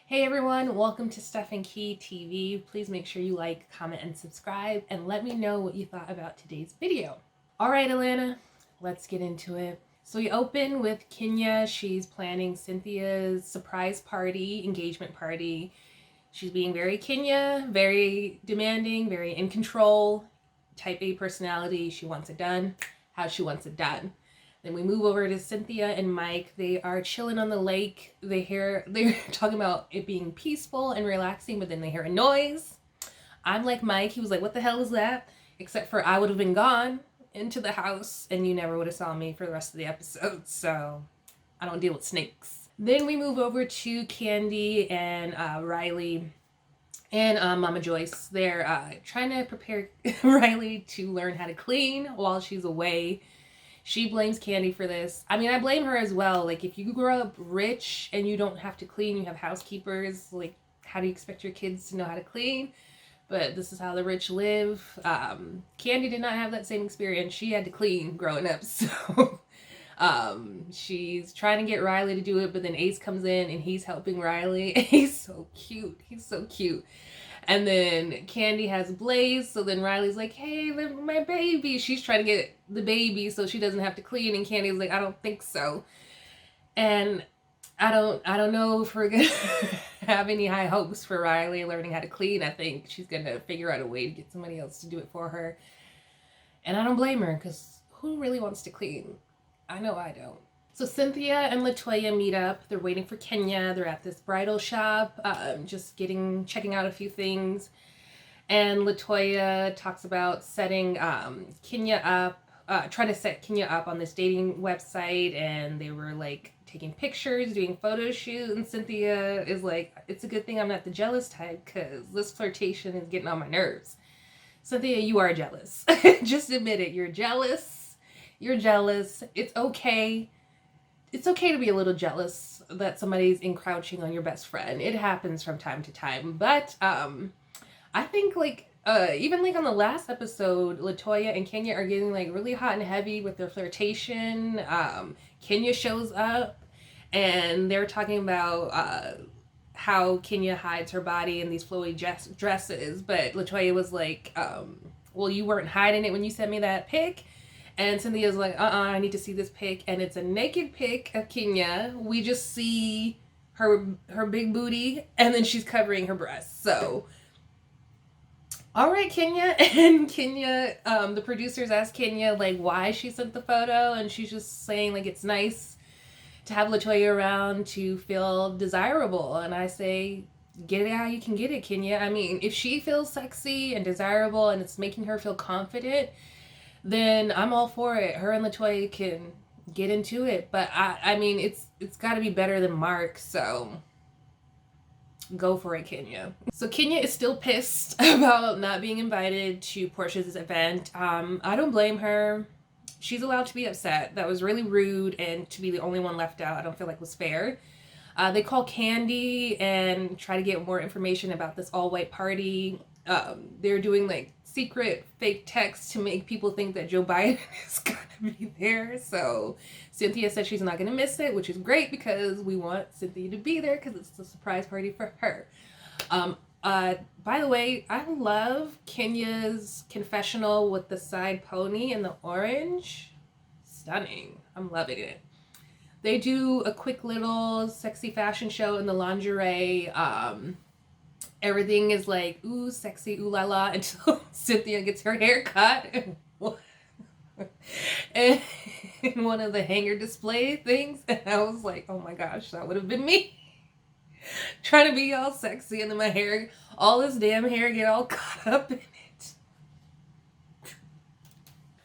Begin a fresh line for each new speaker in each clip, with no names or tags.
Hey everyone, welcome to Stuff and Key TV. Please make sure you like, comment, and subscribe, and let me know what you thought about today's video. All right, Alana, let's get into it. So we open with Kenya. She's planning Cynthia's surprise party, engagement party. She's being very Kenya, very demanding, very in control, type A personality. She wants it done how she wants it done. Then we move over to Cynthia and Mike. They are chilling on the lake. They're talking about it being peaceful and relaxing, but then they hear a noise. I'm like Mike. He was like, "What the hell is that?" Except for I would have been gone into the house and you never would have saw me for the rest of the episode. So I don't deal with snakes. Then we move over to Candy and Riley and Mama Joyce. They're trying to prepare Riley to learn how to clean while she's away. She blames Candy for this. I mean, I blame her as well. Like, if you grow up rich and you don't have to clean, you have housekeepers, like, how do you expect your kids to know how to clean? But this is how the rich live. Candy did not have that same experience. She had to clean growing up, so she's trying to get Riley to do it, but then Ace comes in and he's helping Riley. He's so cute. He's so cute. And then Candy has Blaze, so then Riley's like, "Hey, my baby." She's trying to get the baby so she doesn't have to clean, and Candy's like, "I don't think so." And I don't know if we're gonna have any high hopes for Riley learning how to clean. I think she's gonna figure out a way to get somebody else to do it for her. And I don't blame her, because who really wants to clean? I know I don't. So Cynthia and LaToya meet up. They're waiting for Kenya. They're at this bridal shop, just checking out a few things. And LaToya talks about setting Kenya up, trying to set Kenya up on this dating website. And they were like taking pictures, doing photo shoot. And Cynthia is like, "It's a good thing I'm not the jealous type, because this flirtation is getting on my nerves." Cynthia, you are jealous. Just admit it. You're jealous. You're jealous. It's okay. It's okay to be a little jealous that somebody's encroaching on your best friend. It happens from time to time. But I think even like on the last episode, LaToya and Kenya are getting like really hot and heavy with their flirtation. Kenya shows up and they're talking about how Kenya hides her body in these flowy dresses. But LaToya was like, "Well, you weren't hiding it when you sent me that pic." And Cynthia's like, "I need to see this pic." And it's a naked pic of Kenya. We just see her big booty, and then she's covering her breasts. So, all right, Kenya. And Kenya, the producers asked Kenya, like, why she sent the photo. And she's just saying, like, it's nice to have LaToya around to feel desirable. And I say, get it how you can get it, Kenya. I mean, if she feels sexy and desirable and it's making her feel confident, then I'm all for it. Her and LaToya can get into it. But I mean, it's got to be better than Mark, so go for it, Kenya. So Kenya is still pissed about not being invited to Portia's event. I don't blame her. She's allowed to be upset. That was really rude, and to be the only one left out, I don't feel like was fair. They call Candy and try to get more information about this all-white party. They're doing like secret fake text to make people think that Joe Biden is gonna be there. So Cynthia said she's not gonna miss it, which is great because we want Cynthia to be there because it's a surprise party for her. By the way, I love Kenya's confessional with the side pony and the orange. Stunning. I'm loving it. They do a quick little sexy fashion show in the lingerie. Everything is like, ooh, sexy, ooh la la, until Cynthia gets her hair cut. And one of the hanger display things. And I was like, oh my gosh, that would have been me. Trying to be all sexy, and then my hair, all this damn hair, get all caught up in it.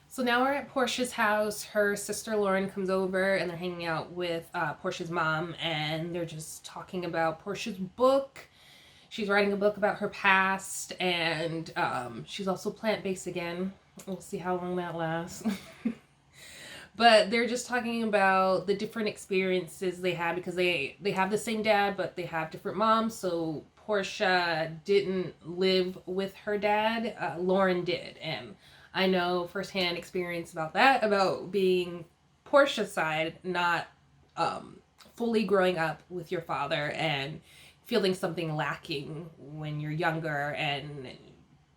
So now we're at Portia's house. Her sister Lauren comes over and they're hanging out with Portia's mom, and they're just talking about Portia's book. She's writing a book about her past, and she's also plant-based again. We'll see how long that lasts. But they're just talking about the different experiences they had, because they have the same dad, but they have different moms. So Portia didn't live with her dad. Lauren did. And I know firsthand experience about that, about being Portia's side, not fully growing up with your father and feeling something lacking when you're younger and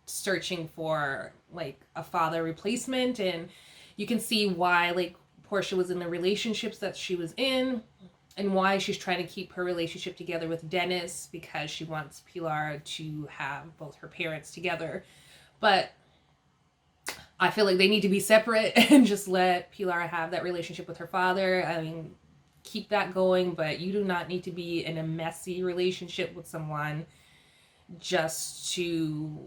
searching for like a father replacement. And you can see why like Portia was in the relationships that she was in, and why she's trying to keep her relationship together with Dennis, because she wants Pilar to have both her parents together. But I feel like they need to be separate and just let Pilar have that relationship with her father. I mean, keep that going, but you do not need to be in a messy relationship with someone just to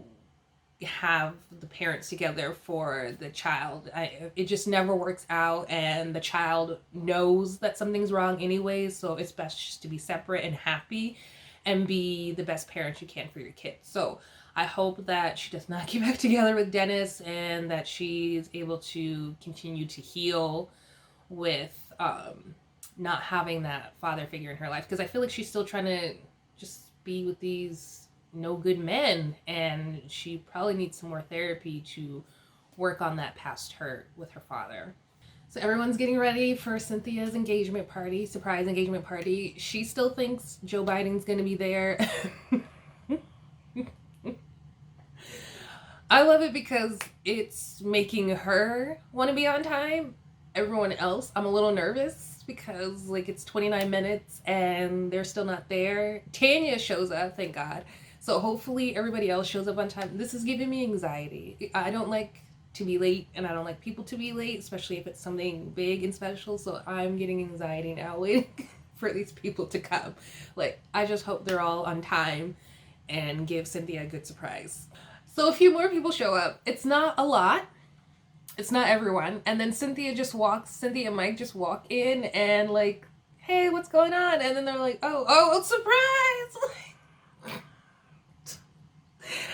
have the parents together for the child. It just never works out, and the child knows that something's wrong anyway, so it's best just to be separate and happy and be the best parent you can for your kids. So I hope that she does not get back together with Dennis, and that she's able to continue to heal with not having that father figure in her life, because I feel like she's still trying to just be with these no good men, and she probably needs some more therapy to work on that past hurt with her father. So everyone's getting ready for Cynthia's engagement party, surprise engagement party. She still thinks Joe Biden's gonna be there. I love it because it's making her want to be on time. Everyone else, I'm a little nervous because like it's 29 minutes and they're still not there. Tanya shows up, thank God. So hopefully everybody else shows up on time. This is giving me anxiety. I don't like to be late, and I don't like people to be late, especially if it's something big and special. So I'm getting anxiety now waiting for these people to come. Like, I just hope they're all on time and give Cynthia a good surprise. So a few more people show up. It's not a lot. It's not everyone. And then Cynthia and Mike just walk in and like, hey, what's going on? And then they're like, oh, surprise!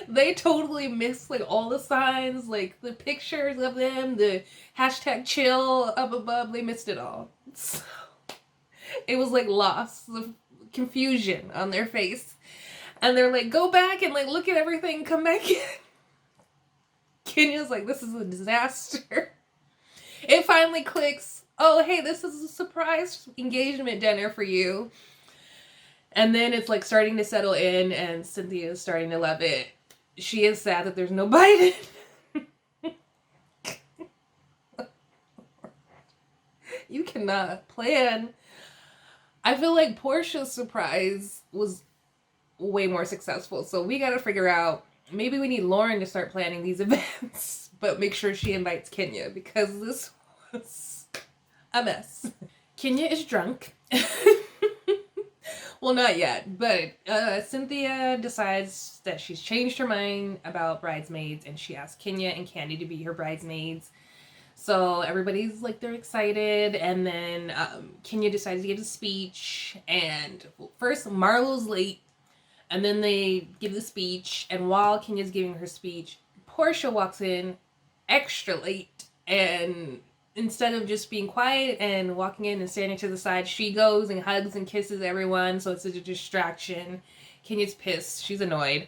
They totally missed like all the signs, like the pictures of them, the hashtag chill up above. They missed it all. So, it was like lost, the confusion on their face. And they're like, go back and like look at everything, come back in. Kenya's like, this is a disaster. It finally clicks. Oh, hey, this is a surprise engagement dinner for you. And then it's like starting to settle in, and Cynthia is starting to love it. She is sad that there's no Biden. You cannot plan. I feel like Portia's surprise was way more successful. So we got to figure out, maybe we need Lauren to start planning these events, but make sure she invites Kenya, because this was a mess. Kenya is drunk. Well, not yet, but Cynthia decides that she's changed her mind about bridesmaids, and she asks Kenya and Candy to be her bridesmaids. So everybody's like, they're excited, and then Kenya decides to give a speech, and first Marlo's late, and then they give the speech, and while Kenya's giving her speech, Portia walks in extra late, and instead of just being quiet and walking in and standing to the side, she goes and hugs and kisses everyone, so it's a distraction. Kenya's pissed. She's annoyed.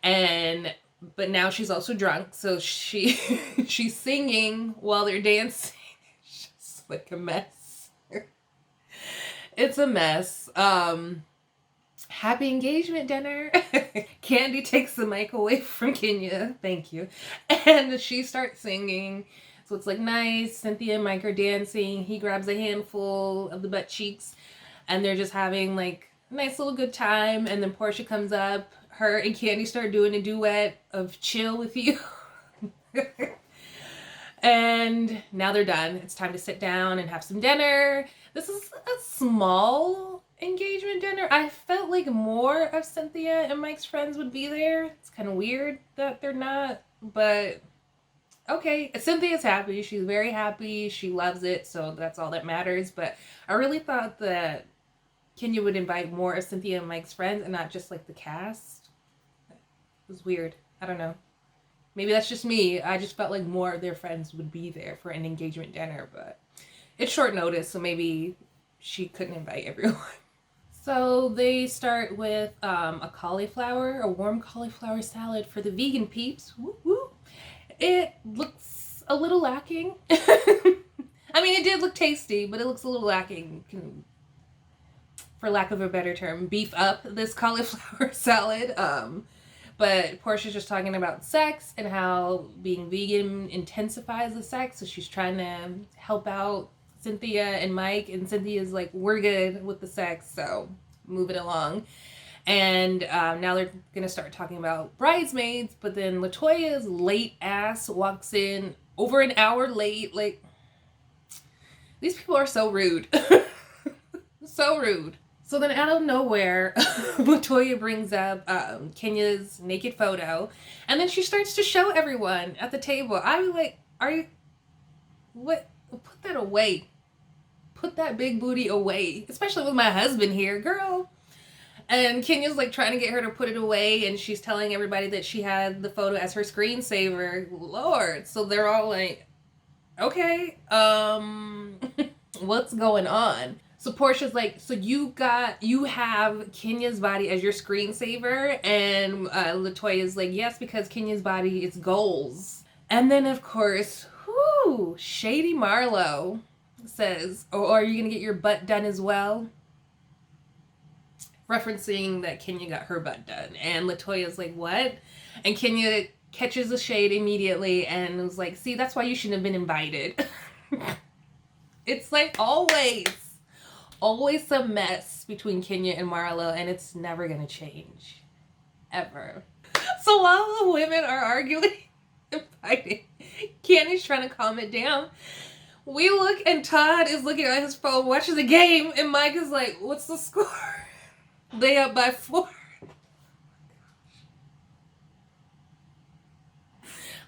But now she's also drunk, so she's singing while they're dancing. It's just like a mess. It's a mess. Happy engagement dinner. Candy takes the mic away from Kenya. Thank you. And she starts singing. So it's like nice. Cynthia and Mike are dancing. He grabs a handful of the butt cheeks, and they're just having like a nice little good time. And then Portia comes up. Her and Candy start doing a duet of Chill With You. And now they're done. It's time to sit down and have some dinner. This is a small engagement dinner. I felt like more of Cynthia and Mike's friends would be there. It's kind of weird that they're not, but okay. Cynthia's happy. She's very happy. She loves it, so that's all that matters. But I really thought that Kenya would invite more of Cynthia and Mike's friends and not just like the cast. It was weird. I don't know. Maybe that's just me. I just felt like more of their friends would be there for an engagement dinner, but it's short notice, so maybe she couldn't invite everyone. So they start with a warm cauliflower salad for the vegan peeps. Woo woo. It looks a little lacking. I mean, it did look tasty, but it looks a little lacking. for lack of a better term, beef up this cauliflower salad. But Portia's just talking about sex and how being vegan intensifies the sex. So she's trying to help out Cynthia and Mike. And Cynthia's like, we're good with the sex, so move it along. And now they're going to start talking about bridesmaids. But then LaToya's late ass walks in over an hour late. Like, these people are so rude. So rude. So then out of nowhere, LaToya brings up Kenya's naked photo. And then she starts to show everyone at the table. I was like, are you... What? Put that away. Put that big booty away. Especially with my husband here. Girl. And Kenya's like trying to get her to put it away. And she's telling everybody that she had the photo as her screensaver. Lord. So they're all like, okay. What's going on? So Portia's like, so you have Kenya's body as your screensaver? And LaToya's like, yes, because Kenya's body is goals. And then, of course, Shady Marlo says, oh, are you going to get your butt done as well? Referencing that Kenya got her butt done. And LaToya's like, what? And Kenya catches the shade immediately and was like, see, that's why you shouldn't have been invited. It's like always some mess between Kenya and Marlo, and it's never gonna change. Ever. So while the women are arguing and fighting, Candy's trying to calm it down. We look and Todd is looking at his phone, watching the game, and Mike is like, what's the score? They up by 4.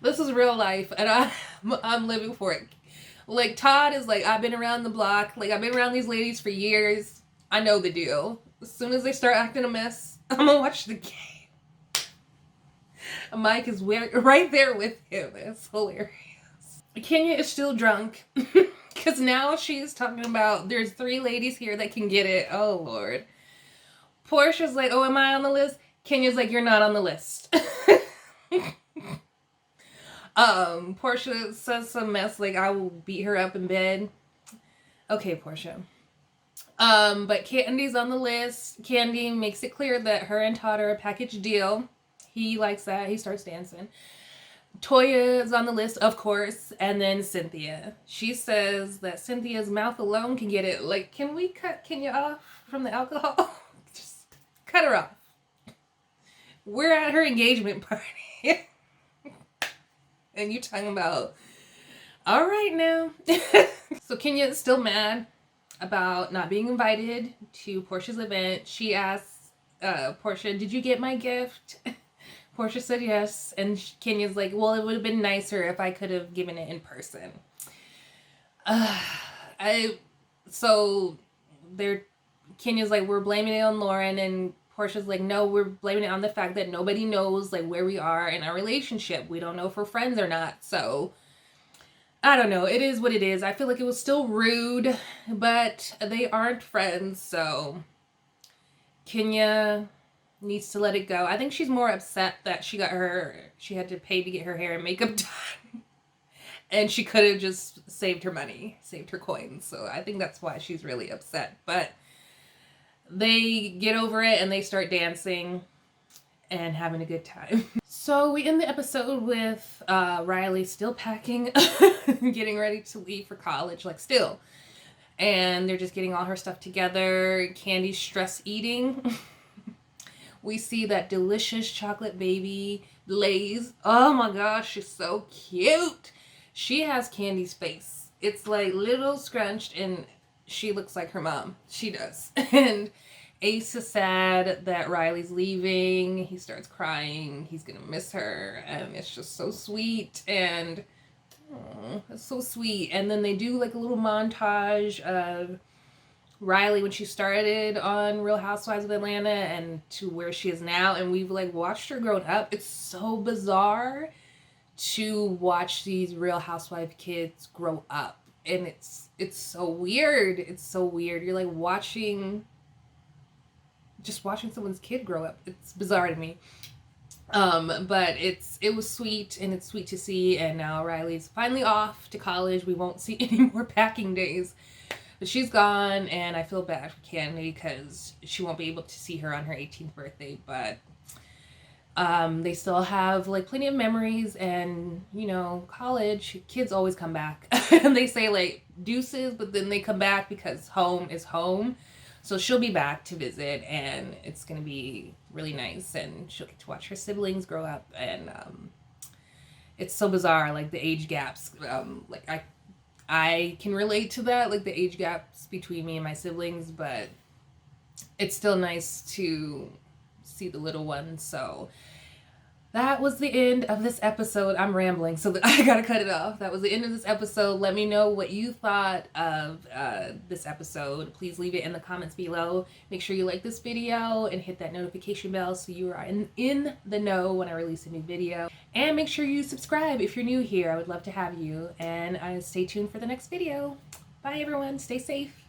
This is real life, and I'm living for it. Like, Todd is like, I've been around the block. Like, I've been around these ladies for years. I know the deal. As soon as they start acting a mess, I'm gonna watch the game. Mike is right there with him. It's hilarious. Kenya is still drunk. Because now she's talking about there's 3 ladies here that can get it. Oh, Lord. Portia's like, oh, am I on the list? Kenya's like, you're not on the list. Portia says some mess like, I will beat her up in bed. Okay, Portia. But Candy's on the list. Candy makes it clear that her and Todd are a package deal. He likes that. He starts dancing. Toya is on the list, of course. And then Cynthia. She says that Cynthia's mouth alone can get it. Like, can we cut Kenya off from the alcohol? Just cut her off. We're at her engagement party. And you talking about, all right now. So Kenya is still mad about not being invited to Portia's event. She asks Portia, did you get my gift? Portia said yes. And Kenya's like, well, it would have been nicer if I could have given it in person. Kenya's like, we're blaming it on Lauren, and Portia's like, no, we're blaming it on the fact that nobody knows like where we are in our relationship. We don't know if we're friends or not. So I don't know. It is what it is. I feel like it was still rude, but they aren't friends. So Kenya needs to let it go. I think she's more upset that she had to pay to get her hair and makeup done. And she could have just saved her money, saved her coins. So I think that's why she's really upset. But they get over it and they start dancing and having a good time. So we end the episode with Riley still packing, getting ready to leave for college, like still. And they're just getting all her stuff together. Candy's stress eating. We see that delicious chocolate baby Blaze. Oh my gosh, she's so cute. She has Candy's face. It's like little scrunched and she looks like her mom. She does. And Ace is sad that Riley's leaving. He starts crying. He's gonna miss her. And it's just so sweet. And it's so sweet. And then they do like a little montage of Riley when she started on Real Housewives of Atlanta and to where she is now. And we've like watched her grow up. It's so bizarre to watch these Real Housewife kids grow up. And it's so weird. It's so weird. You're like watching someone's kid grow up. It's bizarre to me. But it was sweet, and it's sweet to see. And now Riley's finally off to college. We won't see any more packing days But she's gone, and I feel bad for Candy because she won't be able to see her on her 18th birthday, but they still have like plenty of memories, and you know, college kids always come back. And they say like deuces, but then they come back because home is home. So she'll be back to visit, and it's gonna be really nice, and she'll get to watch her siblings grow up. And it's so bizarre, like the age gaps. Like I can relate to that, like the age gaps between me and my siblings, but it's still nice to see the little ones. So that was the end of this episode. I'm rambling, so I gotta cut it off. That was the end of this episode. Let me know what you thought of this episode. Please leave it in the comments below. Make sure you like this video and hit that notification bell so you are in the know when I release a new video. And make sure you subscribe if you're new here. I would love to have you. And stay tuned for the next video. Bye everyone. Stay safe.